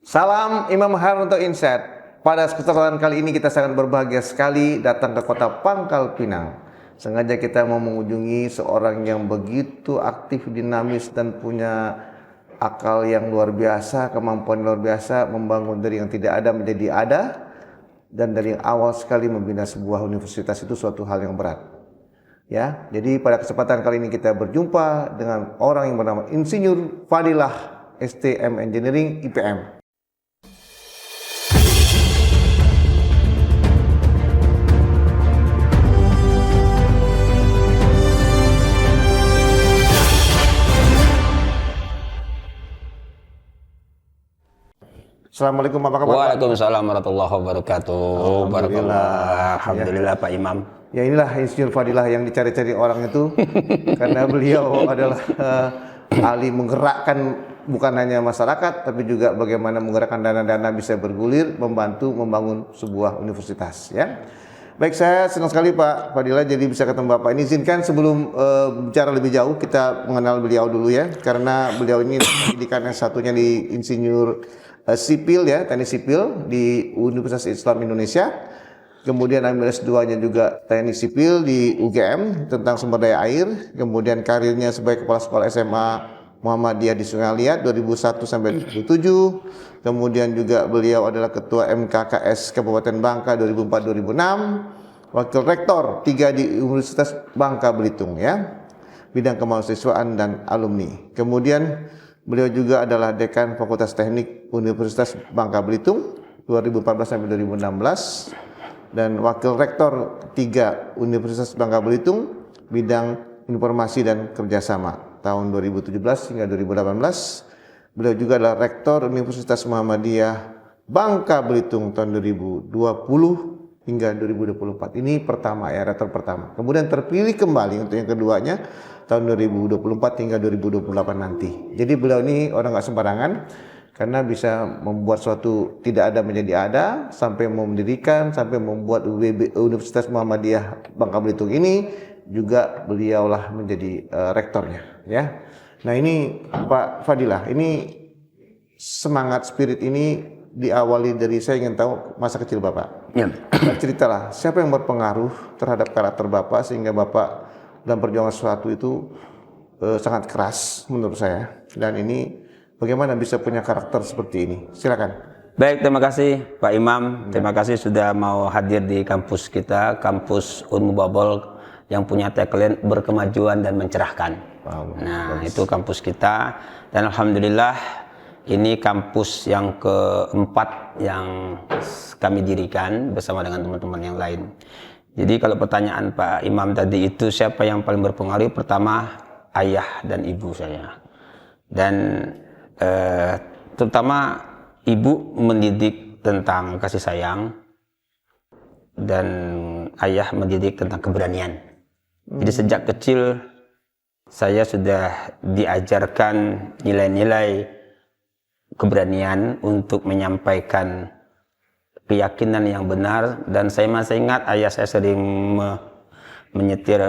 Salam Imam Harunto Insight. Pada kesempatan kali ini kita sangat berbahagia sekali datang ke kota Pangkal Pinang. Sengaja kita mau mengunjungi seorang yang begitu aktif, dinamis, dan punya akal yang luar biasa, kemampuan luar biasa, membangun dari yang tidak ada menjadi ada, dan dari yang awal sekali membina sebuah universitas itu suatu hal yang berat. Ya, jadi pada kesempatan kali ini kita berjumpa dengan orang yang bernama Insinyur Fadilah STM Engineering IPM. Assalamualaikum, apa kabar? Waalaikumsalam warahmatullahi wabarakatuh. Alhamdulillah Pak Imam. Ya, inilah Insinyur Fadilah yang dicari-cari orang itu karena beliau adalah ahli menggerakkan bukan hanya masyarakat tapi juga bagaimana menggerakkan dana-dana bisa bergulir membantu membangun sebuah universitas, ya. Baik, saya senang sekali Pak Fadilah jadi bisa ketemu Bapak. Ini izinkan sebelum bicara lebih jauh kita mengenal beliau dulu, ya, karena beliau ini pendidikan yang satunya di Insinyur Sipil, ya, Teknik Sipil di Universitas Islam Indonesia. Kemudian ambil S2-nya juga Teknik Sipil di UGM tentang sumber daya air. Kemudian karirnya sebagai kepala sekolah SMA Muhammadiyah di Sungai Liat 2001 sampai 2007. Kemudian juga beliau adalah ketua MKKS Kabupaten Bangka 2004-2006. Wakil rektor 3 di Universitas Bangka Belitung, ya, bidang kemahasiswaan dan alumni. Kemudian beliau juga adalah dekan Fakultas Teknik Universitas Bangka Belitung 2014 sampai 2016 dan wakil rektor 3 Universitas Bangka Belitung bidang informasi dan kerjasama tahun 2017 hingga 2018. Beliau juga adalah rektor Universitas Muhammadiyah Bangka Belitung tahun 2020 hingga 2024. Ini pertama, ya, rektor pertama. Kemudian terpilih kembali untuk yang keduanya tahun 2024 hingga 2028 nanti. Jadi beliau ini orang nggak sembarangan karena bisa membuat suatu tidak ada menjadi ada, sampai mendirikan, sampai membuat Universitas Muhammadiyah Bangka Belitung ini juga beliaulah menjadi rektornya, ya. Nah, ini Pak Fadilah, ini semangat spirit ini diawali dari saya ingin tahu masa kecil Bapak. Ya. Ceritalah siapa yang berpengaruh terhadap karakter Bapak sehingga Bapak dalam perjuangan sesuatu itu sangat keras menurut saya, dan ini bagaimana bisa punya karakter seperti ini. Silakan. Baik, terima kasih Pak Imam. Terima kasih sudah mau hadir di kampus kita, kampus Unmu Babol yang punya tagline berkemajuan dan mencerahkan. Wow, nah, bagus. Itu kampus kita, dan alhamdulillah ini kampus yang keempat yang kami dirikan bersama dengan teman-teman yang lain. Jadi kalau pertanyaan Pak Imam tadi itu siapa yang paling berpengaruh, pertama ayah dan ibu saya. Dan terutama ibu mendidik tentang kasih sayang dan ayah mendidik tentang keberanian. Jadi sejak kecil saya sudah diajarkan nilai-nilai keberanian untuk menyampaikan keyakinan yang benar, dan saya masih ingat ayah saya sering menyetir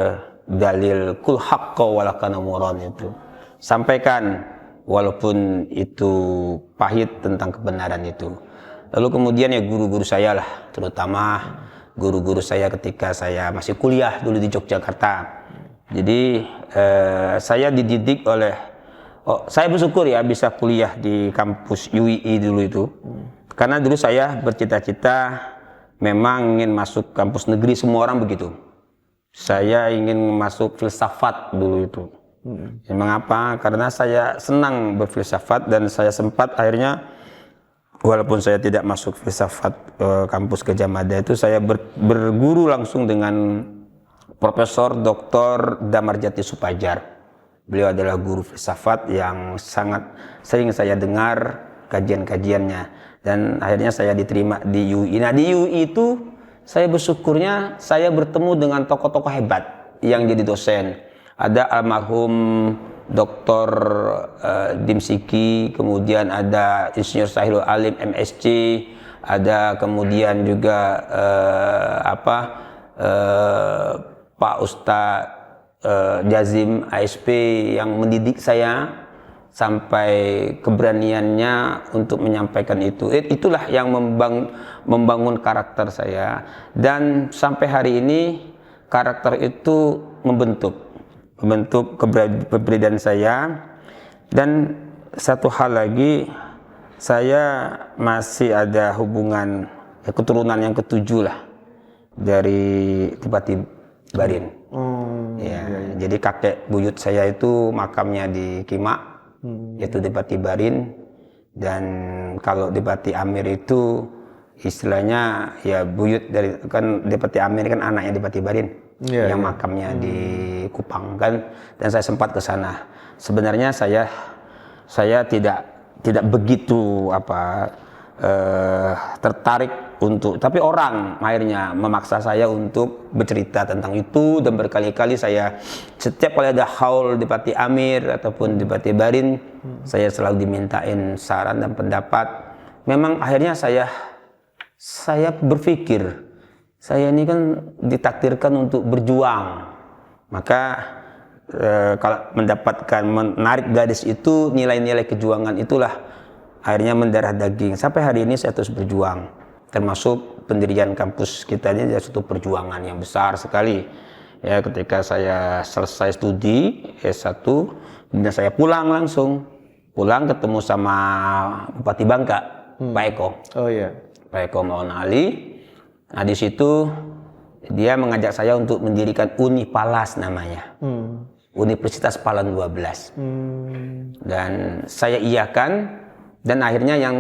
dalil kul haqqa walakana muran itu. Sampaikan walaupun itu pahit tentang kebenaran itu. Lalu kemudian ya guru-guru saya lah, terutama guru-guru saya ketika saya masih kuliah dulu di Yogyakarta. Jadi saya dididik oleh saya bersyukur ya bisa kuliah di kampus UII dulu itu. Karena dulu saya bercita-cita memang ingin masuk kampus negeri, semua orang begitu. Saya ingin masuk filsafat dulu itu. Mengapa? Karena saya senang berfilsafat dan saya sempat akhirnya walaupun saya tidak masuk filsafat kampus Gadjah Mada itu, saya berguru langsung dengan Profesor Dr. Damarjati Supajar. Beliau adalah guru filsafat yang sangat sering saya dengar kajian-kajiannya, dan akhirnya saya diterima di UI. Nah, di UI itu saya bersyukurnya saya bertemu dengan tokoh-tokoh hebat yang jadi dosen. Ada almarhum Dr. Dimsiki, kemudian ada Insinyur Sahilul Alim MSc, ada kemudian juga Pak Ustadz Jazim ASP yang mendidik saya sampai keberaniannya untuk menyampaikan itu. Itulah yang membangun karakter saya, dan sampai hari ini karakter itu membentuk kepribadian saya. Dan satu hal lagi, saya masih ada hubungan keturunan yang ketujuh lah dari Dipati Barin. Ya, jadi kakek buyut saya itu makamnya di Kimak, yaitu Dipati Barin. Dan kalau Dipati Amir itu istilahnya ya buyut dari, kan Dipati Amir kan anaknya Dipati Barin, yang makamnya di Kupang kan. Dan saya sempat ke sana. Sebenarnya saya tidak begitu tertarik untuk, tapi orang akhirnya memaksa saya untuk bercerita tentang itu. Dan berkali-kali saya, setiap kali ada haul Dipati Amir ataupun Dipati Barin, saya selalu dimintain saran dan pendapat. Memang akhirnya saya berpikir, saya ini kan ditakdirkan untuk berjuang, maka kalau mendapatkan menarik garis itu, nilai-nilai kejuangan itulah akhirnya mendarah daging. Sampai hari ini saya terus berjuang, termasuk pendirian kampus kita ini adalah suatu perjuangan yang besar sekali. Ya, ketika saya selesai studi S1, dan saya pulang ketemu sama Bupati Bangka, Pak Eko. Oh iya. Pak Eko Maulana Ali. Nah, di situ dia mengajak saya untuk mendirikan Unipalas namanya. Universitas Palan 12. Dan saya iakan, dan akhirnya yang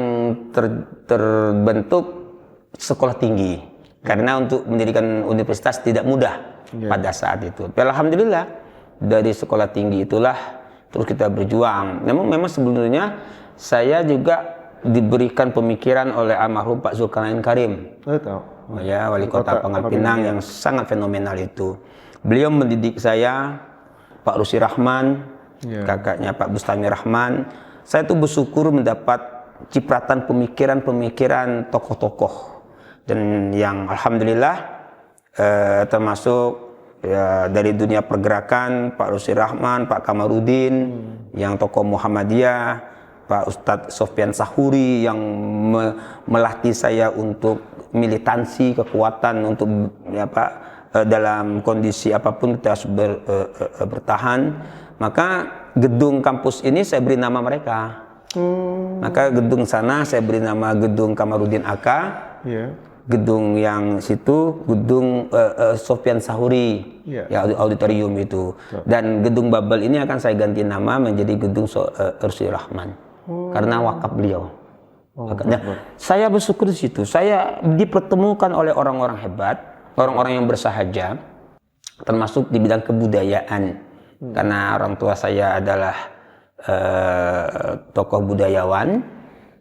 terbentuk sekolah tinggi. Karena untuk mendirikan universitas tidak mudah pada saat itu. Alhamdulillah, dari sekolah tinggi itulah terus kita berjuang. Memang sebelumnya saya juga diberikan pemikiran oleh almarhum Pak Zulkarnain Karim. Ya, wali kota Pangkal Pinang yang sangat fenomenal itu. Beliau mendidik saya, Pak Rusi Rahman, kakaknya Pak Bustami Rahman. Saya tuh bersyukur mendapat cipratan pemikiran tokoh-tokoh, dan yang alhamdulillah termasuk ya, dari dunia pergerakan Pak Rusi Rahman, Pak Kamarudin, yang tokoh Muhammadiyah, Pak Ustadz Sofyan Sahuri yang melatih saya untuk militansi, kekuatan untuk ya Pak, dalam kondisi apapun kita harus bertahan. Maka gedung kampus ini saya beri nama mereka. Maka gedung sana saya beri nama Gedung Kamarudin Aka. Gedung yang situ gedung Sofyan Sahuri, ya auditorium itu. Dan gedung Babel ini akan saya ganti nama menjadi Gedung Rusi Rahman, karena wakaf beliau. Nah, saya bersyukur di situ. Saya dipertemukan oleh orang-orang hebat, orang-orang yang bersahaja, termasuk di bidang kebudayaan. Karena orang tua saya adalah tokoh budayawan,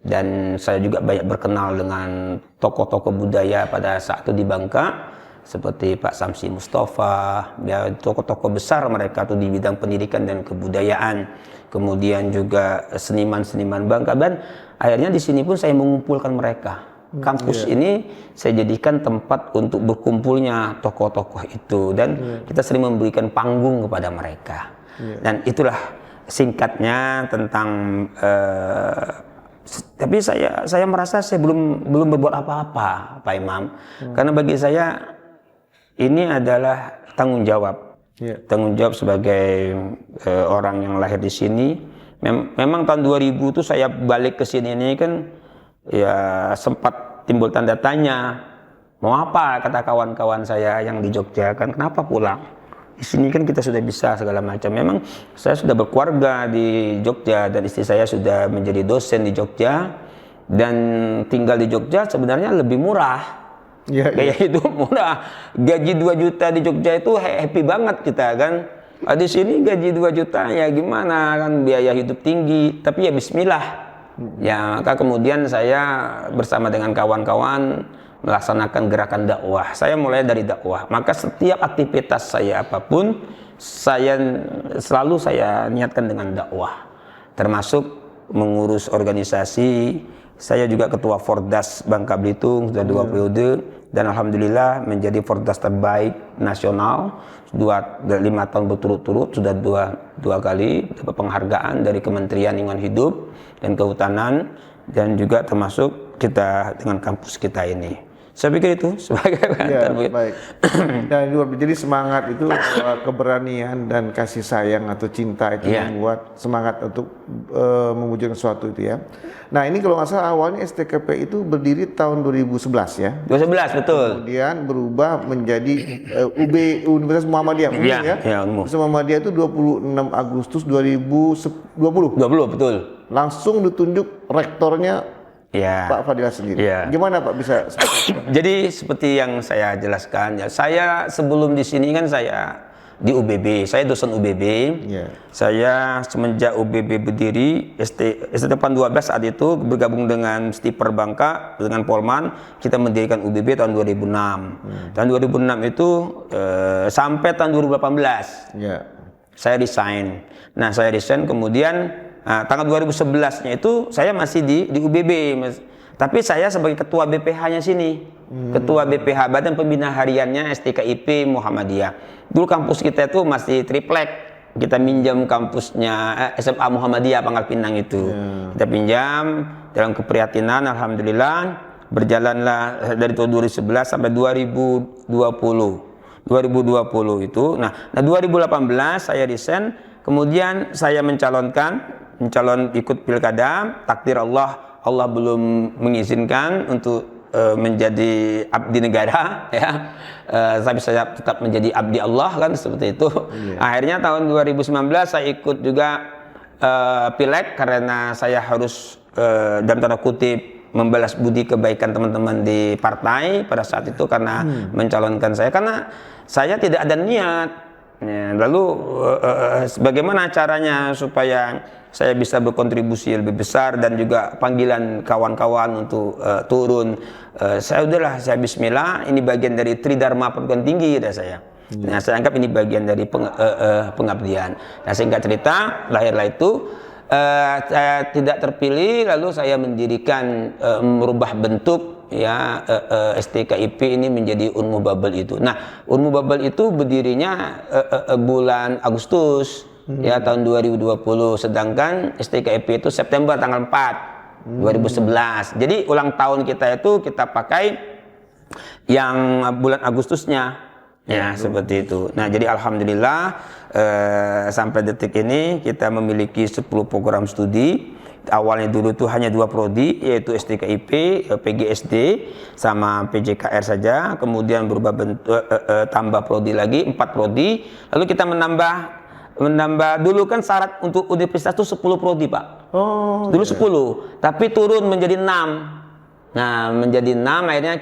dan saya juga banyak berkenal dengan tokoh-tokoh budaya pada saat itu di Bangka, seperti Pak Samsi Mustafa, ya, tokoh-tokoh besar mereka tuh di bidang pendidikan dan kebudayaan. Kemudian juga seniman-seniman Bangka, dan akhirnya di sini pun saya mengumpulkan mereka. Kampus ini saya jadikan tempat untuk berkumpulnya tokoh-tokoh itu, dan kita sering memberikan panggung kepada mereka. Dan itulah singkatnya tentang tapi saya merasa saya belum berbuat apa-apa, Pak Imam. Karena bagi saya ini adalah tanggung jawab. Tanggung jawab sebagai orang yang lahir di sini. Memang tahun 2000 itu saya balik ke sini ini kan ya sempat timbul tanda tanya, mau apa, kata kawan-kawan saya yang di Jogja kan, kenapa pulang? Di sini kan kita sudah bisa segala macam. Memang saya sudah berkeluarga di Jogja, dan istri saya sudah menjadi dosen di Jogja, dan tinggal di Jogja sebenarnya lebih murah. Gaya hidup murah. Gaji 2 juta di Jogja itu happy banget kita kan. Di sini gaji 2 juta ya gimana kan, biaya hidup tinggi, tapi ya bismillah. Ya, maka kemudian saya bersama dengan kawan-kawan melaksanakan gerakan dakwah. Saya mulai dari dakwah. Maka setiap aktivitas saya apapun, selalu saya niatkan dengan dakwah. Termasuk mengurus organisasi. Saya juga ketua Fordas Bangka Belitung sudah 2 periode. dan alhamdulillah menjadi Fordas terbaik nasional 5 tahun berturut-turut, sudah dua kali dapat penghargaan dari Kementerian Lingkungan Hidup dan Kehutanan, dan juga termasuk kita dengan kampus kita ini. Saya pikir itu sebagai Ya, baik. Dan jadi semangat itu keberanian dan kasih sayang atau cinta itu membuat semangat untuk mewujudkan sesuatu itu ya. Nah ini kalau nggak salah awalnya STKP itu berdiri tahun 2011 ya. 2011 betul. Kemudian berubah menjadi UB Universitas Muhammadiyah. Universitas Muhammadiyah itu 26 Agustus 2020. 20 betul. Langsung ditunjuk rektornya Pak Fadilah sendiri. Gimana Pak bisa? Jadi seperti yang saya jelaskan ya, saya sebelum di sini kan saya di UBB, saya dosen UBB. Saya semenjak UBB berdiri, ST8 12 saat itu bergabung dengan Stiper Bangka dengan Polman, kita mendirikan UBB tahun 2006. Tahun 2006 itu sampai tahun 2018. Saya resign. Nah, saya resign kemudian tanggal 2011-nya itu saya masih di UBB, tapi saya sebagai ketua BPH-nya sini, ketua BPH Badan Pembina Hariannya STKIP Muhammadiyah. Dulu kampus kita itu masih triplek, kita minjam kampusnya SMA Muhammadiyah Pangkal Pinang itu, kita pinjam dalam keprihatinan. Alhamdulillah berjalanlah dari tahun 2011 sampai 2020 itu. Nah 2018 saya resign, kemudian saya mencalon ikut pilkada. Takdir Allah belum mengizinkan untuk menjadi abdi negara ya. Tapi saya tetap menjadi abdi Allah kan, seperti itu. Akhirnya tahun 2019 saya ikut juga pileg karena saya harus dalam tanda kutip membalas budi kebaikan teman-teman di partai pada saat itu karena mencalonkan saya, karena saya tidak ada niat. Lalu bagaimana caranya supaya saya bisa berkontribusi lebih besar dan juga panggilan kawan-kawan untuk turun, saya bismillah, ini bagian dari Tridharma perguruan tinggi ya saya. Nah, saya anggap ini bagian dari pengabdian. Nah, singkat cerita lahirlah itu. Saya tidak terpilih, lalu saya mendirikan merubah bentuk ya STKIP ini menjadi Unmu Babel itu. Nah, Unmu Babel itu berdirinya bulan Agustus ya tahun 2020, sedangkan STKIP itu September tanggal 4 2011. Jadi ulang tahun kita itu kita pakai yang bulan Agustusnya ya, seperti itu. Nah, jadi alhamdulillah sampai detik ini kita memiliki 10 program studi. Awalnya dulu tuh hanya 2 prodi, yaitu STKIP, PGSD sama PJKR saja. Kemudian berubah bentuk, tambah prodi lagi, 4 prodi. Lalu kita menambah dulu kan syarat untuk universitas itu 10 prodi Pak. Dulu 10, tapi turun menjadi 6. Nah, menjadi 6 akhirnya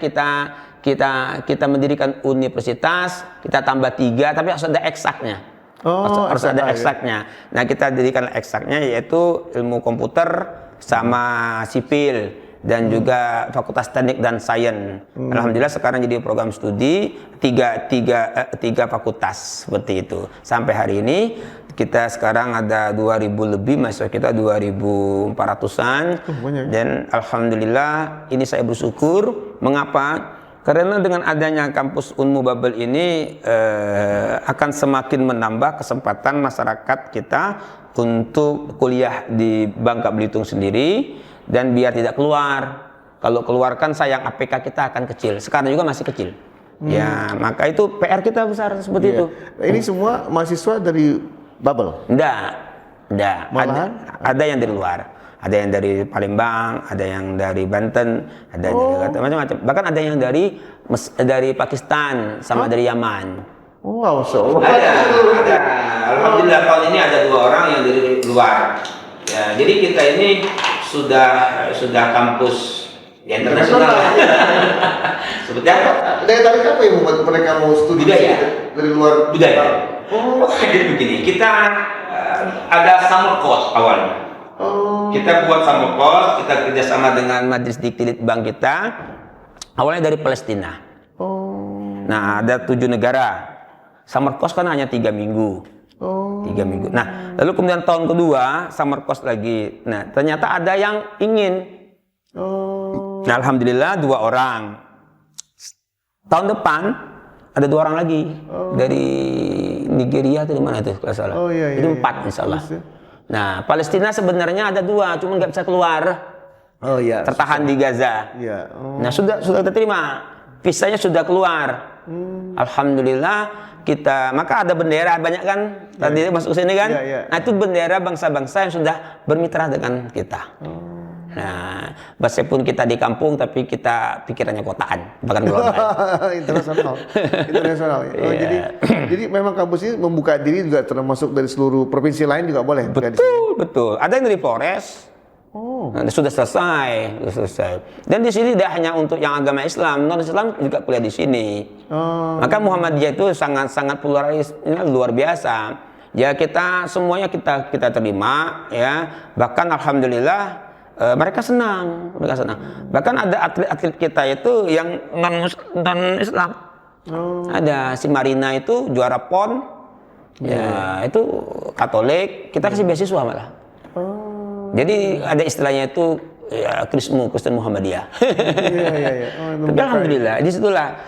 kita mendirikan universitas, kita tambah 3, tapi harus ada eksaknya. Harus ada eksaknya. Nah, kita dirikan eksaknya yaitu ilmu komputer sama sipil dan juga Fakultas Teknik dan Sains. Alhamdulillah sekarang jadi program studi tiga fakultas seperti itu. Sampai hari ini kita sekarang ada 2000 lebih mahasiswa kita, 2400-an. Dan alhamdulillah ini saya bersyukur. Mengapa? Karena dengan adanya kampus Unmu Babel ini akan semakin menambah kesempatan masyarakat kita untuk kuliah di Bangka Belitung sendiri, dan biar tidak keluar. Kalau keluarkan sayang APK kita akan kecil. Sekarang juga masih kecil. Ya, maka itu PR kita besar seperti itu. Ini semua mahasiswa dari Babel? Enggak. Ada yang dari luar. Ada yang dari Palembang, ada yang dari Banten, ada macam-macam. Bahkan ada yang dari Pakistan sama dari Yaman. Wow, ada. Alhamdulillah tahun ini ada 2 orang yang dari luar. Ya, jadi kita ini sudah kampus ya, internasional. Seperti apa? Daya tarik apa yang membuat mereka mau studi dari luar? Budaya. Jadi begini, kita ada summer course awalnya. Kita buat summer course, kita kerjasama dengan Majelis Dikti Bank kita. Awalnya dari Palestina. Nah, ada 7 negara. Summer course kan hanya 3 minggu. 3 minggu. Nah, lalu kemudian tahun kedua summer course lagi. Nah, ternyata ada yang ingin. Nah, alhamdulillah 2 orang. Tahun depan ada 2 orang lagi dari Nigeria atau di mana tuh kalau salah. Oh, iya, Itu iya, 4 insya Allah. Nah, Palestina sebenarnya ada 2, cuma nggak bisa keluar. Oh iya. Tertahan di Gaza. Iya. Oh. Nah, sudah kita terima. Visanya sudah keluar. Alhamdulillah maka ada bendera banyak kan tadi masuk ke sini kan. Nah, itu bendera bangsa-bangsa yang sudah bermitra dengan kita. Nah, meskipun kita di kampung tapi kita pikirannya kotaan, bahkan global. Internasional. Oh, jadi memang kampus ini membuka diri juga termasuk dari seluruh provinsi lain juga boleh. Betul. Ada yang dari Flores. Nah, sudah selesai. Dan di sini tidak hanya untuk yang agama Islam, non Islam juga kuliah di sini. Maka Muhammadiyah itu sangat pluralis, luar biasa. Ya semuanya kita terima, ya. Bahkan alhamdulillah mereka senang. Bahkan ada atlet-atlet kita itu yang non Islam. Ada si Marina itu juara PON, ya itu Katolik. Kita kasih beasiswa malah. Jadi ada istilahnya itu ya Kristen Muhammadiyah. Iya. Tapi alhamdulillah disitulah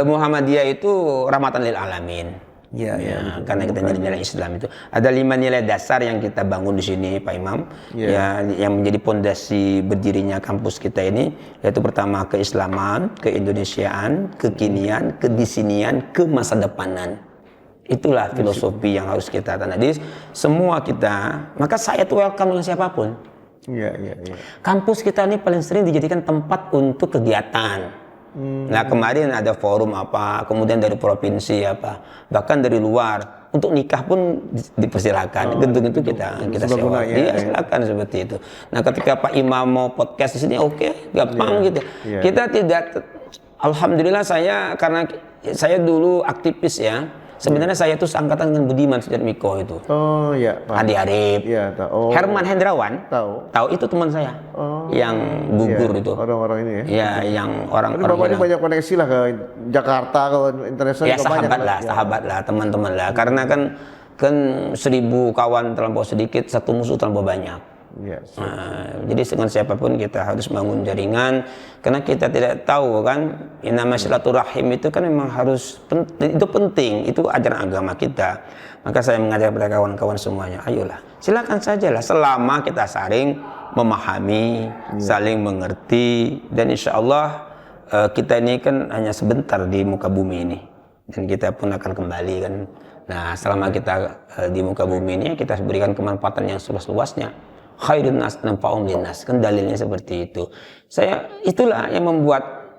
Muhammadiyah itu rahmatan lil alamin. Ya, karena kita nilai Islam itu ada 5 nilai dasar yang kita bangun di sini, Pak Imam. Ya, yang menjadi pondasi berdirinya kampus kita ini, yaitu pertama keislaman, keindonesiaan, kekinian, kedisinian, kemasa depanan. Itulah filosofi yang harus kita tanam. Jadi semua kita, maka saya tuh welcome dengan siapapun. Iya. Kampus kita ini paling sering dijadikan tempat untuk kegiatan. Nah, kemarin ada forum apa, kemudian dari provinsi apa, bahkan dari luar. Untuk nikah pun dipersilakan. Gedung itu kita sewa. Iya, silakan seperti itu. Nah, ketika Pak Imam mau podcast di sini, oke, gampang gitu. Kita tidak, alhamdulillah karena saya dulu aktivis ya. Sebenarnya saya tuh seangkatan dengan Budiman Sujatmiko itu. Oh iya. Andi Arief. Iya, tahu. Herman Hendrawan. Tahu itu teman saya. Yang gugur itu. Orang-orang ini ya. Ya, yang orang-orang. Bapak ini banyak koneksi lah ke Jakarta, ke internasional. Ya, sahabat lah, teman-teman lah. Karena kan 1000 kawan terlampau sedikit, 1 musuh terlampau banyak. Yes. Nah, jadi dengan siapapun kita harus bangun jaringan, karena kita tidak tahu kan, nama silaturahim itu kan memang harus penting, itu ajaran agama kita. Maka saya mengajak kepada kawan-kawan semuanya, ayolah, silakan sajalah selama kita saling memahami, saling mengerti, dan insya Allah kita ini kan hanya sebentar di muka bumi ini, dan kita pun akan kembali kan. Nah, selama kita di muka bumi ini, kita berikan kemanfaatan yang seluas-luasnya. Khairun nas nanfa'um linnas, kan dalilnya seperti itu. Itulah yang membuat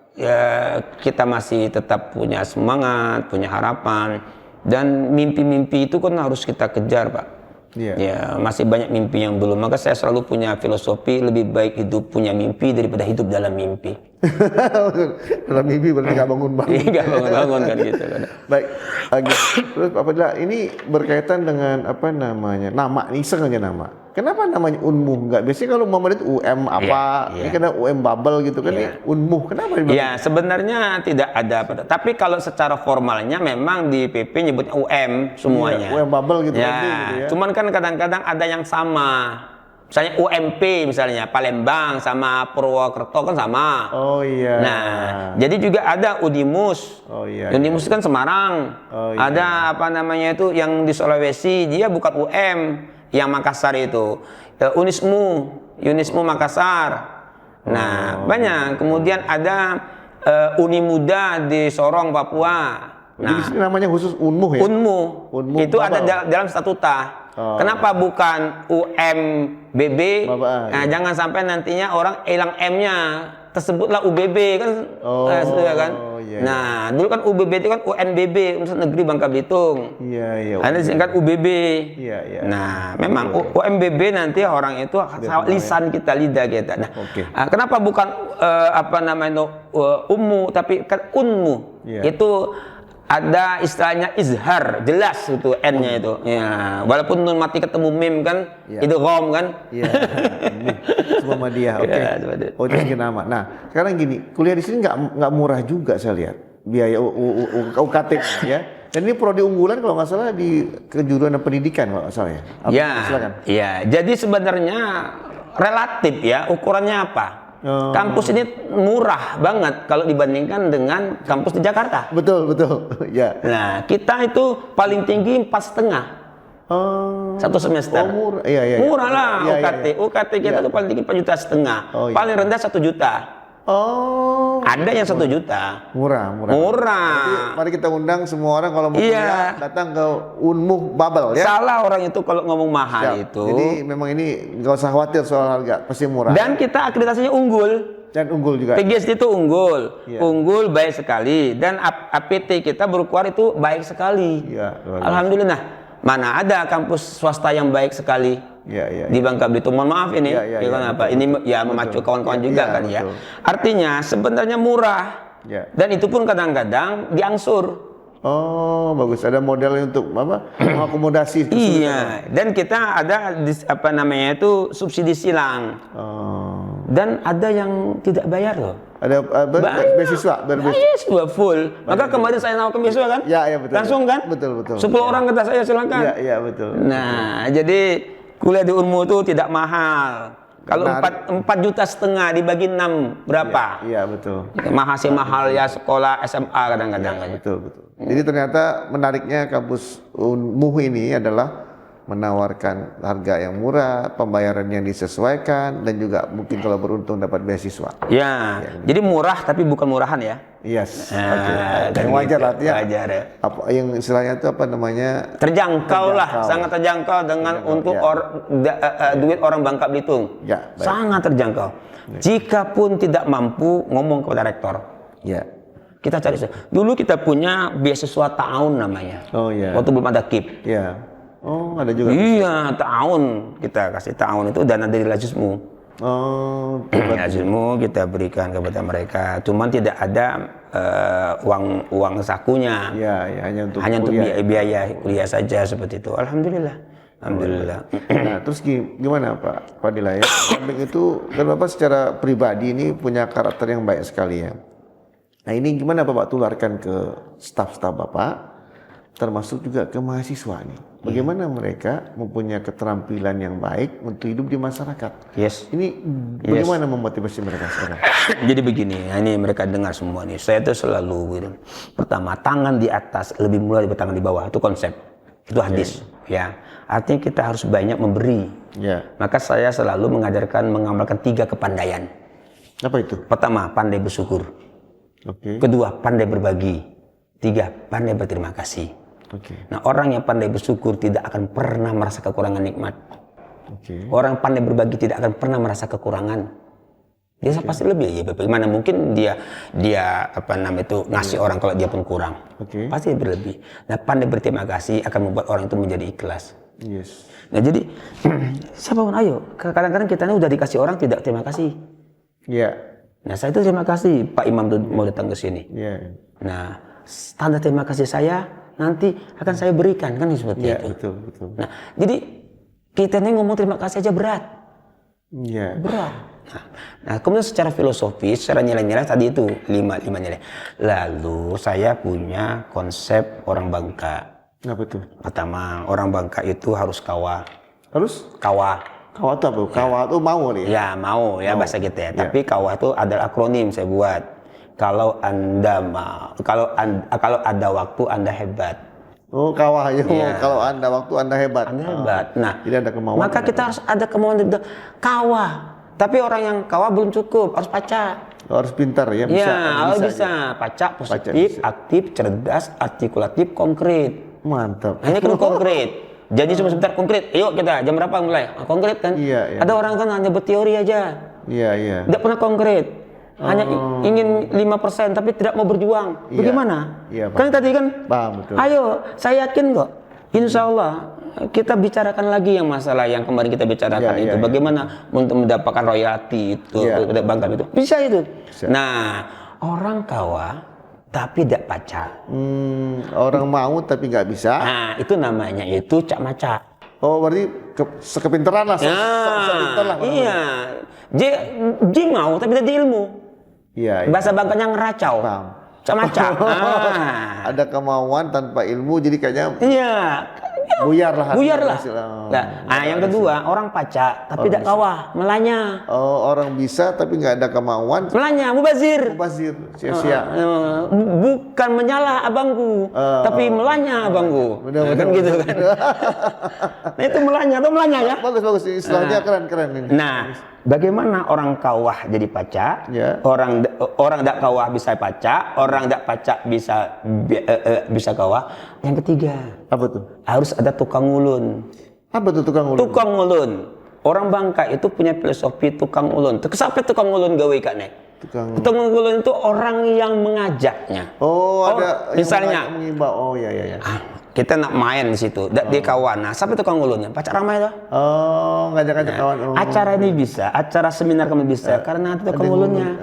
kita masih tetap punya semangat, punya harapan, dan mimpi-mimpi itu kan harus kita kejar, Pak. Ya, masih banyak mimpi yang belum. Maka saya selalu punya filosofi, lebih baik hidup punya mimpi daripada hidup dalam mimpi. Dalam mimpi berarti nggak bangun-bangun. Nggak bangun-bangun kan gitu kan. Baik. Terus apabila ini berkaitan dengan apa namanya, nama, iseng aja nama. Kenapa namanya Unmuh? Nggak biasanya kalau Muhammad itu UM apa? Ini kena UM Bubble gitu kan? Ini Unmuh. Kenapa dibilang? Ya, sebenarnya tidak ada. Tapi kalau secara formalnya memang di PP nyebutnya UM semuanya. UM Bubble gitu. Ya, gitu ya. Cuman kan kadang-kadang ada yang sama. Misalnya UMP misalnya, Palembang sama Purwokerto kan sama. Oh iya. Nah, jadi juga ada Unimus. Oh iya. Unimus kan Semarang. Oh, iya. Ada apa namanya itu yang di Sulawesi, dia bukan UM. Yang Makassar itu Unismu Makassar. Nah, banyak. Kemudian ada Unimuda di Sorong, Papua. Jadi di sini namanya khusus Unmuh ya? Unmuh itu Babal. ada dalam statuta. Kenapa bukan UMBB? Nah, jangan sampai nantinya orang hilang M-nya. Tersebutlah UBB kan, kan? Iya. Nah, dulu kan UBB itu kan UNBB, Universitas Negeri Bangka Belitung. Iya. Ada disingkat UBB. Iya. Nah, memang UMBB nanti orang itu lisan kita, lidah kita. Nah, kenapa bukan apa namanya Ummu, tapi kan Unmu? Itu ada istilahnya izhar, jelas itu N-nya itu. Ya, walaupun nun mati ketemu mim kan, itu rom kan. Iya. Semua Muhammadiyah. Oke. Oh, itu segi nama. Nah, sekarang gini, kuliah di sini nggak murah juga saya lihat. Biaya UKT ya. Dan ini prodi unggulan kalau nggak salah di kejuruan pendidikan kalau nggak salah ya. Silakan. Iya. Jadi sebenarnya relatif ya, ukurannya apa? Kampus ini murah banget kalau dibandingkan dengan kampus di Jakarta. Betul, betul. Ya. Nah, kita itu paling tinggi 4,5 satu semester. Oh, murah. Iya, iya. Murah lah Iya, UKT. iya. UKT kita tuh paling tinggi 4,5 juta. Oh, iya. Paling rendah 1 juta. Oh. Ada yang 1 juta. Murah. Murah. Jadi, mari kita undang semua orang kalau mau Iya. kuliah datang ke Unmuh Bubble ya. Salah orang itu kalau ngomong mahal Siap. itu. Jadi memang ini nggak usah khawatir soal harga, pasti murah. Dan kita akreditasinya unggul. Dan unggul juga. PGSD itu unggul. Iya. Unggul baik sekali. Dan APT kita berkuar itu baik sekali. Iya, luar biasa. Alhamdulillah. Mana ada kampus swasta yang baik sekali. Iya. Di Bangka Belitung. Mohon maaf ini, Iya, kenapa? betul, Ini betul. ya memacu kawan-kawan Iya, juga iya, kan ya. betul. Artinya sebenarnya murah. Ya. Dan itu pun kadang-kadang diangsur. Oh, bagus. Ada modelnya untuk apa? Mengakomodasi. Iya. Dan kita ada apa namanya itu subsidi silang. Oh. Dan ada yang tidak bayar loh. Ada Banyak. beasiswa, Beasiswa full. Maka kemarin saya nawarkan beasiswa kan? Ya, betul. Langsung kan? Betul. 10 orang kata saya silakan. Iya, betul. Nah, jadi kuliah di Unmu itu tidak mahal. Kalau Menarik. 4 juta setengah dibagi 6 berapa? Iya, betul. Masih mahal ya sekolah SMA kadang-kadang. Betul. Jadi ternyata menariknya kampus Unmuh ini adalah menawarkan harga yang murah, pembayaran yang disesuaikan, dan juga mungkin kalau beruntung dapat beasiswa. Ya, jadi murah tapi bukan murahan ya. Yes. Nah, Yang wajar gitu. artinya. Wajar ya. Apa yang istilahnya itu apa namanya? Terjangkau lah, Terjangkau. sangat terjangkau dengan untuk duit orang Bangka Belitung. Ya, baik. Sangat terjangkau. Jikapun tidak mampu ngomong kepada rektor. Ya. Kita cari. Dulu kita punya beasiswa tahun namanya. Oh iya. Waktu belum ada KIP. Ya. Oh, ada juga. Iya, tahun kita kasih tahun itu dana dari Lazismu. Oh, Lazismu kita berikan kepada mereka. Cuman tidak ada uang sakunya. ya, hanya untuk Hanya kuliah. untuk biaya kuliah saja seperti itu. Alhamdulillah. Nah, terus gimana Pak Fadila ya? Kambing itu kan Bapak secara pribadi ini punya karakter yang baik sekali ya. Nah, ini gimana Bapak tularkan ke staf-staf Bapak, termasuk juga ke mahasiswa nih. Bagaimana mereka mempunyai keterampilan yang baik untuk hidup di masyarakat. Yes. Ini bagaimana memotivasi mereka sekarang? Jadi begini, ini mereka dengar semua nih. Saya tuh selalu gitu. Pertama, tangan di atas lebih mulia daripada tangan di bawah. Itu konsep. Itu hadis. Ya. Artinya kita harus banyak memberi. Ya. Maka saya selalu mengamalkan 3 kepandaian. Apa itu? Pertama, pandai bersyukur. Oke. Kedua, pandai berbagi. 3, pandai berterima kasih. Oke. Nah, orang yang pandai bersyukur tidak akan pernah merasa kekurangan nikmat. Oke. Orang pandai berbagi tidak akan pernah merasa kekurangan. Dia pasti lebih. Ya, bagaimana mungkin dia apa namanya itu ngasih orang kalau dia pun kurang. Oke. Pasti berlebih. Nah, pandai berterima kasih akan membuat orang itu menjadi ikhlas. Yes. Nah, jadi siapapun ayo. Kadang-kadang kita ini udah dikasih orang tidak terima kasih. Ya. Nah, saya itu terima kasih Pak Imam tuh mau datang ke sini. Ya. Nah, tanda terima kasih saya nanti akan saya berikan kan seperti Ya, itu. betul. Nah, jadi kita ini ngomong terima kasih aja berat. Ya. Berat. Nah, kemudian secara filosofis, secara nilai-nilai tadi itu 5 nilai. Lalu saya punya konsep orang Bangka. Apa itu? Pertama, orang Bangka itu harus kawa. Harus Kawa. kawat itu apa? Kawat itu mau nih. Ya, mau ya bahasa kita ya. Tapi kawa itu adalah akronim saya buat. Kalau Anda mau, kalau ada waktu Anda hebat. Oh, kawah ya. Iya. Kalau Anda waktu Anda hebat. Anda hebat. Nah, Tidak ada kemauan. maka kita harus ada kemauan kawa. Tapi orang yang kawa belum cukup, harus pacak. Harus pintar ya. Ya, harus aja. bisa. Pacak, positif, bisa. aktif, cerdas, artikulatif, konkret. Mantap. Hanya kan konkret. Janji cuma sebentar konkret. Yuk kita jam berapa mulai? Konkret kan? Iya. Ada orang kan hanya berteori aja. Iya. Tidak pernah konkret. Hanya ingin 5% tapi tidak mau berjuang. Iya. Bagaimana? Iya, Kan tadi kan? Paham, betul. Ayo, saya yakin kok. Insya Allah kita bicarakan lagi yang masalah yang kemarin kita bicarakan Iya, itu. iya. Bagaimana untuk mendapatkan royalti itu, Iya. Bangka itu. Bisa itu. Bisa. Nah, orang kawa tapi tidak pacak. Orang mau tapi nggak bisa. Nah, itu namanya itu cak macak. Oh, berarti sekepintaran lah. Sok pintar lah. Iya. Ji mau tapi tidak ilmu. Iya. Bahasa Bangkanya ngeracau. Paham. Cak macak. Nah. Ada kemauan tanpa ilmu, jadi kayaknya Iya, buyar lah. Buyar lah. Oh, Nah, yang kedua, orang pacak tapi tidak kawah, melanya. oh, orang bisa tapi nggak ada kemauan, Melanya, mubazir. mubazir, sia-sia. Bukan menyalah abangku, tapi melanya abangku. Benar, Nah, kan benar, gitu kan. Nah, itu melanya atau melanya ya. Bagus istilahnya keren ini. Nah, bagaimana orang kawah jadi pacak? Ya. Orang tidak kawah bisa pacak, orang tidak pacak bisa kawah. Yang ketiga, Apa tuh? harus ada tukang ulun. Apa tuh tukang ulun? Tukang ulun. Orang Bangka itu punya filosofi tukang ulun. Sampai tukang ulun gawe ikane. Tukang ulun itu orang yang mengajaknya. Oh, ada yang misalnya mengimbau. Oh, ya. kita nak main di situ, di kawan. Nah, sampai tukang ulunnya, pacak ramai tuh. Oh, ngajak-ngajak kawan. Oh. Acara ini bisa, acara seminar kami bisa karena ada tukang ulunnya.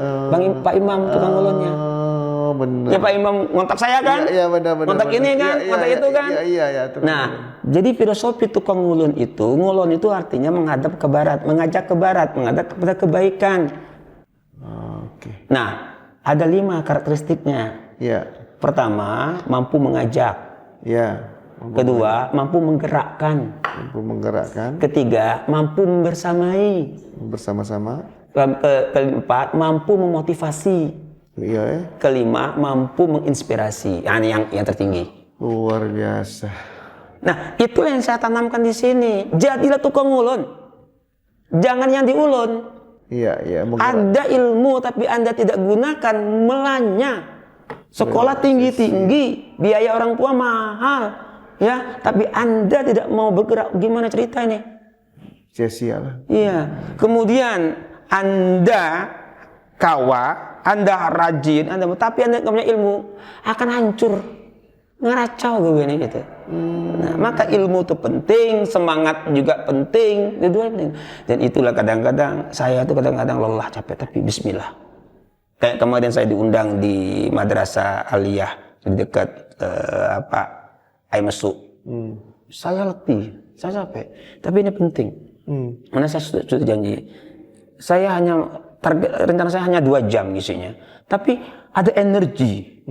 Pak Imam tukang ulunnya. Oh, benar. Ya Pak Imam ngontak saya kan? Iya, benar. Ngontak ini kan, ngontak itu kan? Iya. Nah, jadi filosofi tukang ngulon itu artinya menghadap ke barat, mengajak ke barat, menghadap kepada kebaikan. Oke. Nah, ada 5 karakteristiknya. Iya. Pertama, mampu mengajak. Iya. Kedua, mampu menggerakkan. Mampu menggerakkan. Ketiga, mampu membersamai. Bersama-sama. Keempat, mampu memotivasi. Iya. Kelima, mampu menginspirasi. Nah, ini yang tertinggi. Luar biasa. Nah, itu yang saya tanamkan di sini. Jadilah tukang ulun. Jangan yang diulun. Iya. Ada ilmu tapi Anda tidak gunakan, melanya. Sekolah tinggi-tinggi, biaya orang tua mahal. Ya, tapi Anda tidak mau bergerak. Gimana cerita ini? Sia-sia lah. Iya. Kemudian Anda kawah, Anda rajin, tapi Anda nggak punya ilmu, akan hancur, ngeracau begini gitu. Nah, maka ilmu itu penting, semangat juga penting, kedua penting. Dan itulah kadang-kadang saya tuh kadang-kadang lelah, capek, tapi Bismillah. Kayak kemarin saya diundang di Madrasah Aliyah di dekat Aimesu. Saya letih, saya capek, tapi ini penting. Mana saya sudah janji, saya hanya rencana saya hanya 2 jam isinya, tapi ada energi.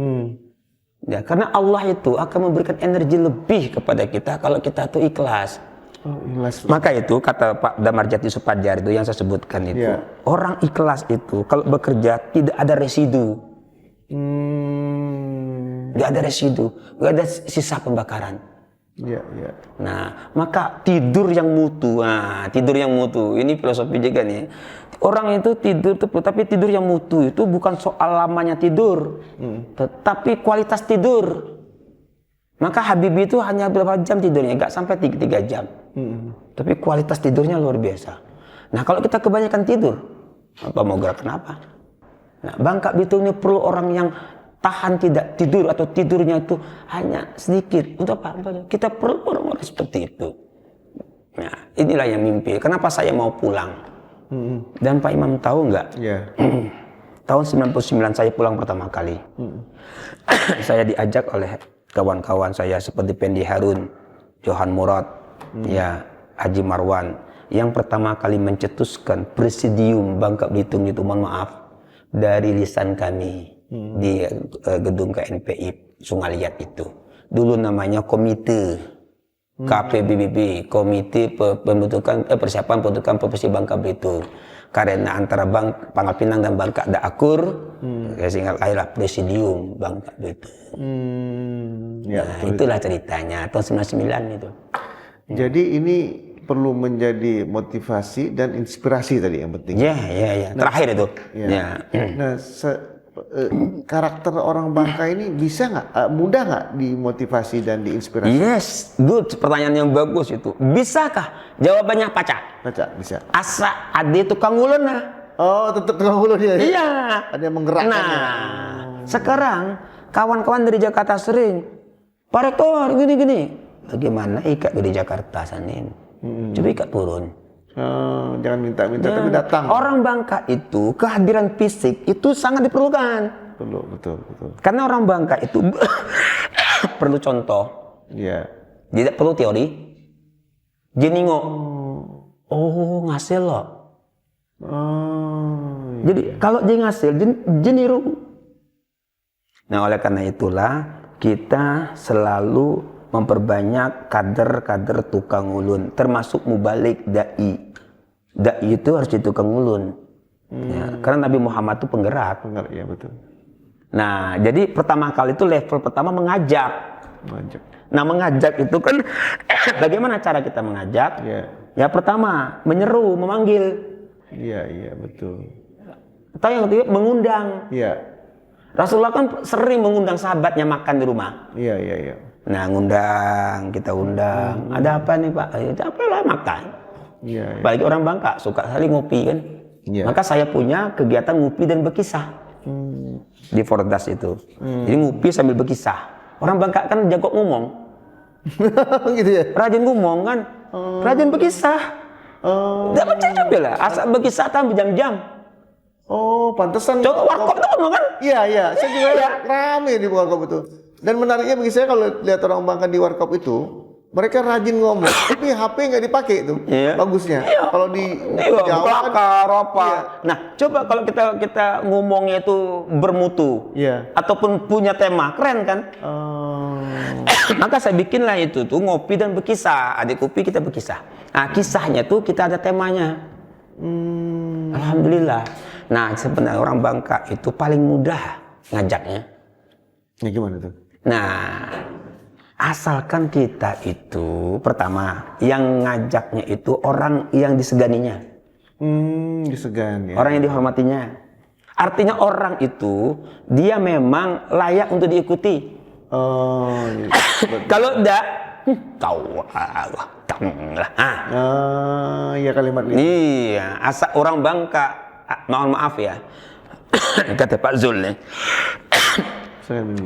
Ya, karena Allah itu akan memberikan energi lebih kepada kita kalau kita tuh ikhlas. Oh, ikhlas. Maka itu kata Pak Damarjati Supadjar itu yang saya sebutkan itu, orang ikhlas itu kalau bekerja tidak ada residu. Nggak ada residu, nggak ada sisa pembakaran. Iya. Nah, maka tidur yang mutu. Nah, tidur yang mutu. Ini filosofi juga nih. Orang itu tidur tuh, tapi tidur yang mutu itu bukan soal lamanya tidur, tetapi kualitas tidur. Maka Habibie itu hanya berapa jam tidurnya? Nggak sampai 3 jam. Tapi kualitas tidurnya luar biasa. Nah, kalau kita kebanyakan tidur, apa mau gerak kenapa? Nah, Bangka Belitung ini perlu orang yang tahan tidak tidur atau tidurnya itu hanya sedikit. Untuk apa? Kita perlu orang-orang seperti itu. Nah, inilah yang mimpi. Kenapa saya mau pulang? Dan Pak Imam tahu nggak? Tahun 99 saya pulang pertama kali. Saya diajak oleh kawan-kawan saya seperti Pendi Harun, Johan Murad, ya Haji Marwan, yang pertama kali mencetuskan presidium Bangka Belitung itu, mohon maaf, dari lisan kami di gedung KNPI Sungaliat itu. Dulu namanya komite KPBBB, Komite Persiapan Pembentukan Provinsi Bangka Belitung. Karena antara Pangkal Pinang dan Bangka ada akur, sehingga lahirlah presidium Bangka Belitung. Nah, itulah ceritanya tahun 99 itu. Jadi ini perlu menjadi motivasi dan inspirasi tadi yang penting. Ya. Terakhir itu. Ya. Nah, karakter orang Bangka ini bisa nggak, mudah nggak dimotivasi dan diinspirasi? Yes, good. Pertanyaan yang bagus itu. Bisakah? Jawabannya pacak. Bisa. Asa ade tukang ulun nah. Oh, tetap tukang ulun dia. Iya. Ada yang menggerakkan. Nah, sekarang kawan-kawan dari Jakarta sering, Pak Rektor gini-gini. Bagaimana ikat di Jakarta Sanin? Coba ikat turun. Jangan minta-minta tapi datang. Orang Bangka itu kehadiran fisik itu sangat diperlukan. Betul. Karena orang Bangka itu perlu contoh. Iya. Tidak perlu teori. Jeningo. Oh, ngasil loh. Jadi kalau dia ngasil, jeniru. Nah, oleh karena itulah kita selalu memperbanyak kader-kader tukang ulun, termasuk mubalik dai. Dai itu harus jadi tukang ulun. Ya, karena Nabi Muhammad itu penggerak. Ya betul. Nah, jadi pertama kali itu level pertama mengajak. Nah, mengajak itu kan bagaimana cara kita mengajak? Ya. Ya pertama menyeru, memanggil. Iya betul. Atau yang ketiga mengundang. Iya. Rasulullah kan sering mengundang sahabatnya makan di rumah. Iya. Nah, ngundang, kita undang. Ada apa nih Pak? Ada apa lah makan. Iya. Apalagi orang Bangka suka sekali ngopi kan. Iya. Maka saya punya kegiatan ngopi dan berkisah di Fordas itu. Jadi ngopi sambil berkisah. Orang Bangka kan jago ngomong. Gitu ya. Rajin ngomong kan. Rajin berkisah. Tidak percaya juga lah. Asal berkisah tambah jam-jam. Oh, pantesan. Coba warkop itu ngomong kan? Iya. Saya juga rame di warkop itu. Dan menariknya bagi saya kalau lihat orang Bangka di warkop itu, mereka rajin ngomong, tapi HP nggak dipakai itu. Iya. Bagusnya. Iya. Kalau di Jawa kan, apa. Iya. Nah, coba kalau kita ngomongnya itu bermutu, Iya. ataupun punya tema, keren kan? Maka saya bikinlah itu tuh ngopi dan berkisah. Adik kopi kita berkisah. Nah, kisahnya tuh kita ada temanya. Alhamdulillah. Nah, sebenarnya orang Bangka itu paling mudah ngajaknya. Ya gimana tuh? Nah, asalkan kita itu pertama yang ngajaknya itu orang yang diseganinya. Disegan ya. Orang yang dihormatinya. Artinya orang itu dia memang layak untuk diikuti. Oh, iya. Kalau enggak, tahu lah. Iya kalimat itu. Iya, asal orang Bangka, mohon maaf ya. Kata Pak Zul nih.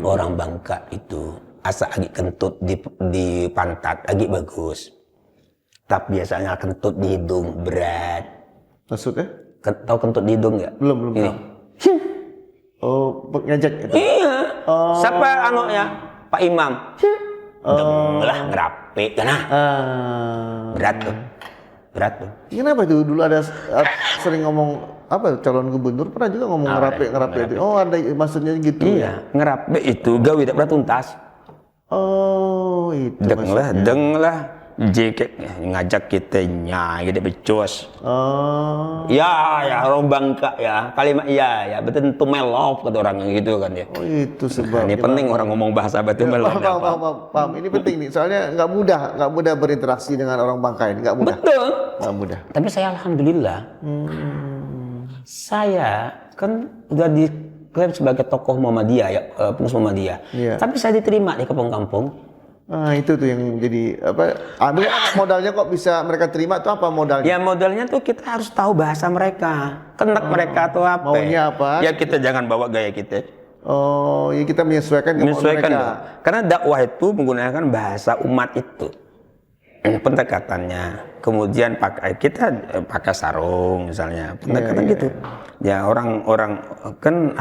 Orang Bangka itu asa agi kentut di pantat agi bagus. Tapi biasanya kentut di hidung berat. Maksudnya? Tahu kentut di hidung nggak? Belum. Ini. Oh, ngajak itu. Iya. Siapa anaknya? Pak Imam. Lah ngerape kan ah. Berat tuh. Kenapa itu dulu ada sering ngomong apa calon gubernur pernah juga ngomong ngerape itu. Oh, ada maksudnya gitu. Iya, ngerape itu gawe tidak pernah tuntas. Oh, itu. Deng lah. Jekek ngajak kita nyai gede becus. Ya orang Bangka ya kalimat ya betul to melov kata orang gitu kan ya. Oh itu sebab. Ini penting orang ngomong bahasa betul melov. Paham. Ini penting nih soalnya nggak mudah berinteraksi dengan orang Bangka ini nggak mudah. Betul. Nggak mudah. Tapi saya alhamdulillah. Saya kan udah diklaim sebagai tokoh Muhammadiyah ya pengurus Muhammadiyah. Iya. Tapi saya diterima di kampung-kampung. Nah itu tuh yang jadi apa? Modalnya kok bisa mereka terima tuh apa modalnya? Ya modalnya tuh kita harus tahu bahasa mereka, kenak mereka tuh apa. Maunya apa? Ya kita jangan bawa gaya kita. Oh, ya kita menyesuaikan mereka. Dong. Karena dakwah itu menggunakan bahasa umat itu. Pendekatannya. Kemudian kita pakai sarung misalnya. Pendekatan gitu. Ya orang-orang kan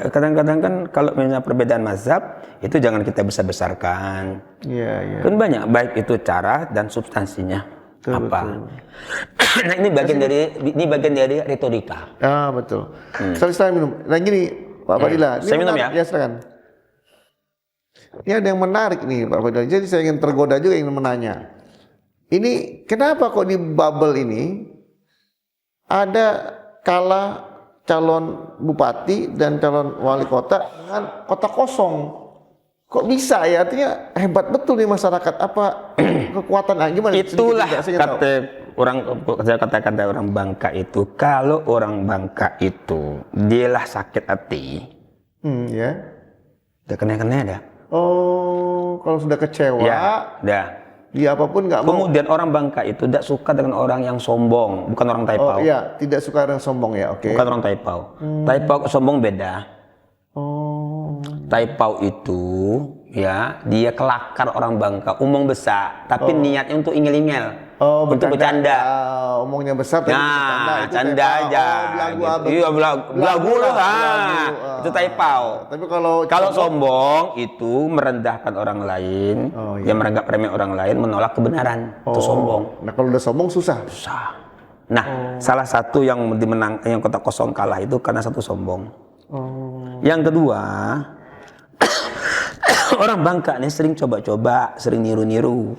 kadang-kadang kan kalau misalnya perbedaan mazhab itu jangan kita besar-besarkan. Iya. Kan banyak baik itu cara dan substansinya. Betul. Nah ini bagian dari retorika. Ah betul. Saya minum. Nah gini Pak Fadila. Saya minum ya. Ya silakan. Ini ada yang menarik nih Pak Fadila. Jadi saya ingin tergoda juga ingin menanya. Ini kenapa kok di bubble ini ada kala calon bupati dan calon wali kota dengan kota kosong? Kok bisa ya? Artinya hebat betul nih masyarakat. Apa kekuatan? Gimana? Itulah kata orang Bangka itu. Kalau orang Bangka itu dialah sakit hati. Ya. Udah kena ada. Oh, kalau sudah kecewa. Ya, udah. Ya apapun nggak mau. Kemudian orang Bangka itu tidak suka dengan orang yang sombong, bukan orang Taipau. Oh iya, tidak suka dengan sombong ya, oke. Bukan orang Taipau. Taipau sombong beda. Oh. Taipau itu ya dia kelakar orang Bangka, omong besar, tapi niatnya untuk ingel-ingel. Untuk bercanda. Omongnya besar tapi nah, canda aja. Iya, belagu lah. Itu Taipau. Tapi kalau sombong itu merendahkan orang lain, yang menganggap remeh orang lain, menolak kebenaran. Itu sombong. Nah, kalau udah sombong susah. Nah, salah satu yang kota kosong kalah itu karena satu sombong. Yang kedua, Orang Bangka nih sering coba-coba, sering niru-niru.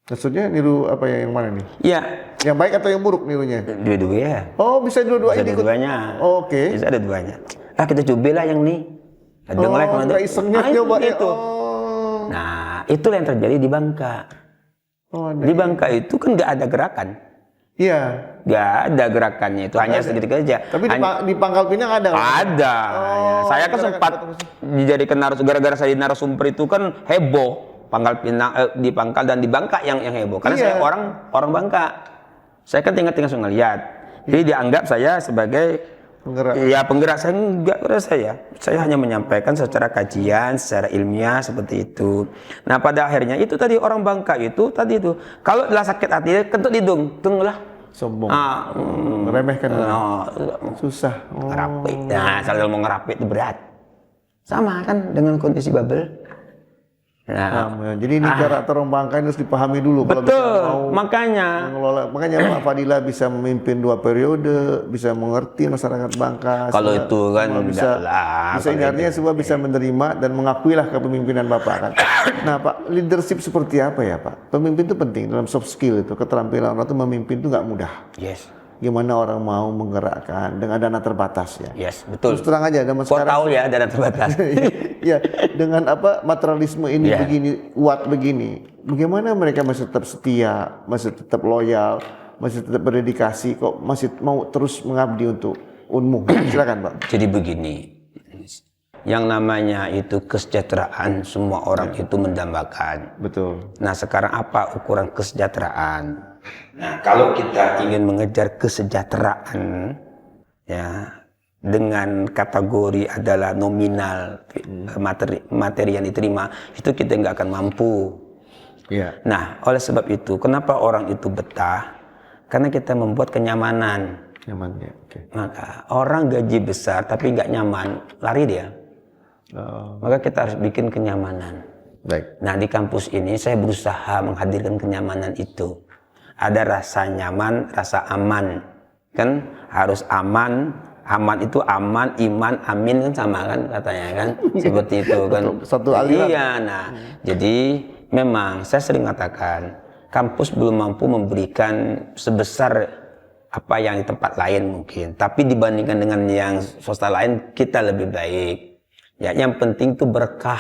Maksudnya niru apa ya, yang mana nih? Ya, Yang baik atau yang buruk nirunya? dua-duanya. Oh, bisa dua-duanya Bisa ikut. dua-duanya. Oke. Bisa ada duanya. Kita cobalah yang nih. Ada Oh, like mana nggak isengnya itu coba ya. gitu. Oh. Nah, itulah yang terjadi di Bangka. Oh, ada. Di Bangka itu kan nggak ada gerakan. Iya. Nggak ada gerakannya itu, hanya sedikit aja. Tapi di Pangkal Pinang ada. Ada. Ya. Saya kan sempat dijadikan gara-gara saya di narasumber itu kan heboh. Pangkal Pinang di Pangkal dan di Bangka yang heboh. Karena saya orang Bangka. Saya kan tinggal langsung ngeliat. Jadi dianggap saya sebagai penggerak. Saya enggak, saya hanya menyampaikan secara kajian, secara ilmiah seperti itu. Nah, pada akhirnya itu tadi orang Bangka itu tadi itu kalau telah sakit hati kentut hidung, tunggulah. Sombong. Meremehkan. Susah. Ngerapit. Nah, kalau mau ngerapit itu berat. Sama kan dengan kondisi bubble. Nah, jadi ini karakter orang Bangka ini harus dipahami dulu. Betul, kalau makanya Pak Fadilah bisa memimpin 2 periode, bisa mengerti masyarakat Bangka. Kalau itu kan bisa ini artinya semua bisa menerima dan mengakuilah kepemimpinan Bapak kan. Nah Pak, leadership seperti apa ya Pak? Pemimpin itu penting dalam soft skill itu, keterampilan orang itu memimpin itu nggak mudah. Yes. Gimana orang mau menggerakkan dengan dana terbatas ya? Yes, betul. Terus terang aja, zaman sekarang. Tahu ya dana terbatas. Ya, dengan materialisme ini begini, kuat begini. Bagaimana mereka masih tetap setia, masih tetap loyal, masih tetap berdedikasi, kok masih mau terus mengabdi untuk Unmu? Silakan Pak. Jadi begini, yang namanya itu kesejahteraan semua orang itu mendambakan. Betul. Nah, sekarang apa ukuran kesejahteraan? Nah, kalau kita ingin mengejar kesejahteraan, ya dengan kategori adalah nominal materi yang diterima, itu kita nggak akan mampu. Ya. Nah, oleh sebab itu, kenapa orang itu betah? Karena kita membuat kenyamanan. Nyaman ya. Oke. Maka orang gaji besar tapi nggak nyaman, lari dia. Maka kita harus bikin kenyamanan. Baik. Nah, di kampus ini saya berusaha menghadirkan kenyamanan itu. Ada rasa nyaman, rasa aman. Kan harus aman. Aman itu aman, iman, amin kan sama kan katanya kan. Seperti itu kan. Satu aliran. Iya, nah. Jadi memang saya sering katakan kampus belum mampu memberikan sebesar apa yang di tempat lain mungkin. Tapi dibandingkan dengan yang swasta lain kita lebih baik. Ya, yang penting itu berkah.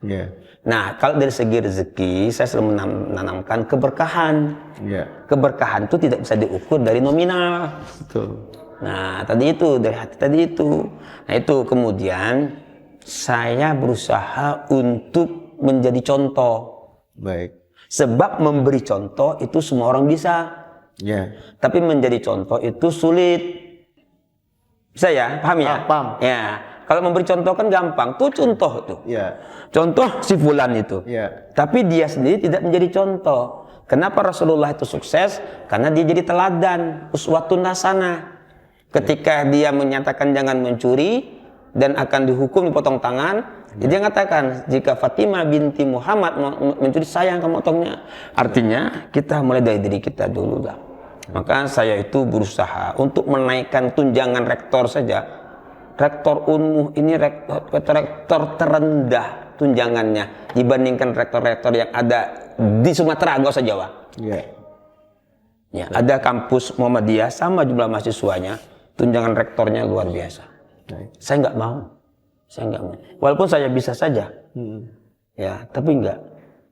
Yeah. Nah, kalau dari segi rezeki, saya selalu menanamkan keberkahan. Yeah. Keberkahan itu tidak bisa diukur dari nominal. Betul. Nah, tadi itu dari hati tadi itu. Nah, itu kemudian saya berusaha untuk menjadi contoh. Baik. Sebab memberi contoh itu semua orang bisa. Ya. Tapi menjadi contoh itu sulit. Bisa ya? Paham ya? Paham. Ya. Kalau memberi contoh kan gampang. Tuh contoh tuh. Ya. Contoh si fulan itu. Ya. Tapi dia sendiri tidak menjadi contoh. Kenapa Rasulullah itu sukses? Karena dia jadi teladan, uswatun hasanah. Ketika dia menyatakan jangan mencuri dan akan dihukum dipotong tangan, dia mengatakan jika Fatimah binti Muhammad mencuri, saya yang akan memotongnya. Artinya kita mulai dari diri kita dulu lah. Maka saya itu berusaha untuk menaikkan tunjangan rektor saja. Rektor Unmu ini rektor terendah tunjangannya dibandingkan rektor-rektor yang ada di Sumatera, gak usah Jawa. Ya. Ya, ada kampus Muhammadiyah sama jumlah mahasiswanya, tunjangan rektornya luar biasa. Saya nggak mau. Walaupun saya bisa saja, ya, tapi enggak.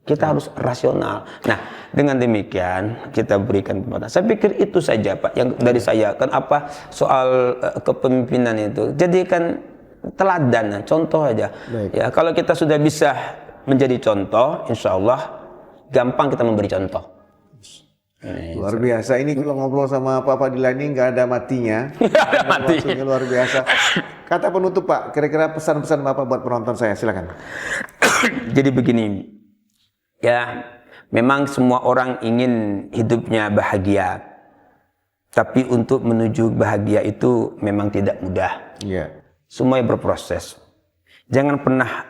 Kita harus rasional. Nah, dengan demikian kita berikan kepada. Saya pikir itu saja Pak, yang dari saya. Kan apa soal kepemimpinan itu? Jadikan teladan, contoh aja. Baik. Ya, kalau kita sudah bisa menjadi contoh, insya Allah gampang kita memberi contoh. Luar biasa. Ini kalau ngobrol sama Pak Fadilah ini nggak ada matinya. Waktunya luar biasa. Kata penutup Pak, kira-kira pesan-pesan Bapak buat penonton saya, silakan. Jadi begini, ya memang semua orang ingin hidupnya bahagia. Tapi untuk menuju bahagia itu memang tidak mudah. Iya. Semuanya berproses. Jangan pernah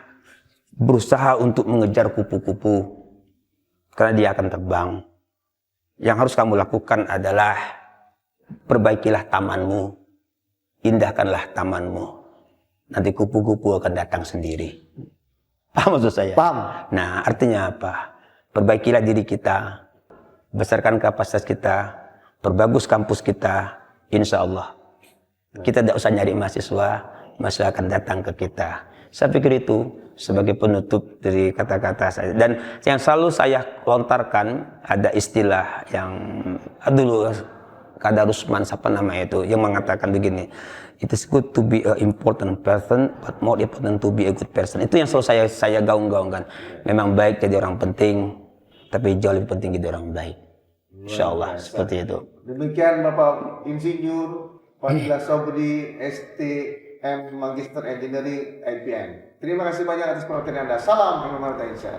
berusaha untuk mengejar kupu-kupu, karena dia akan terbang. Yang harus kamu lakukan adalah perbaikilah tamanmu, indahkanlah tamanmu. Nanti kupu-kupu akan datang sendiri. Paham maksud saya? Paham. Nah, artinya apa? Perbaikilah diri kita, besarkan kapasitas kita, perbagus kampus kita, insya Allah. Kita tidak usah nyari mahasiswa akan datang ke kita. Saya pikir itu sebagai penutup dari kata-kata saya. Dan yang selalu saya lontarkan, ada istilah yang dulu Kada Rusman, siapa nama itu, yang mengatakan begini, it is good to be an important person, but more important to be a good person. Itu yang selalu saya gaung-gaungkan. Memang baik jadi orang penting, tapi jauh lebih penting jadi orang baik. Insya Allah seperti itu. Demikian Bapak Insinyur Fadilah Sobri, STM Magister Engineering IPN. Terima kasih banyak atas perhatian Anda. Salam Indonesia.